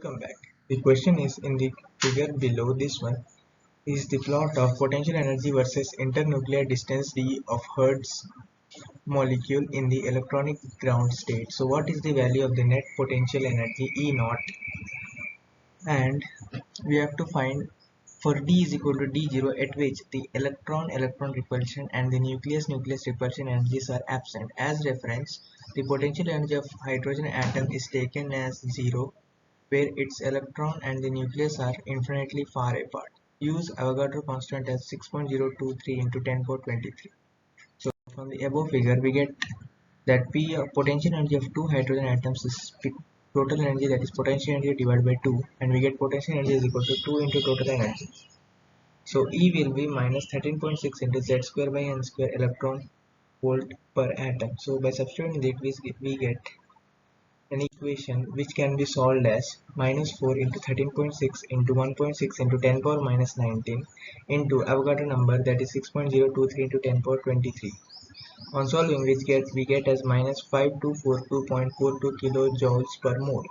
Welcome back. The question is in the figure below this one is the plot of potential energy versus internuclear distance d of Hertz molecule in the electronic ground state. So what is the value of the net potential energy E naught, and we have to find for d is equal to d0 at which the electron repulsion and the nucleus repulsion energies are absent. As reference, the potential energy of hydrogen atom is taken as 0 where its electron and the nucleus are infinitely far apart. Use Avogadro constant as 6.023 into 10 power 23. So from the above figure we get that P potential energy of two hydrogen atoms is total energy, that is potential energy divided by 2, and we get potential energy is equal to 2 into total energy. So E will be minus 13.6 into Z square by N square electron volt per atom. So by substituting it we get an equation which can be solved as minus 4 into 13.6 into 1.6 into 10 power minus 19 into Avogadro number, that is 6.023 into 10 power 23. On solving which we get as minus 5242.42 kilojoules per mole.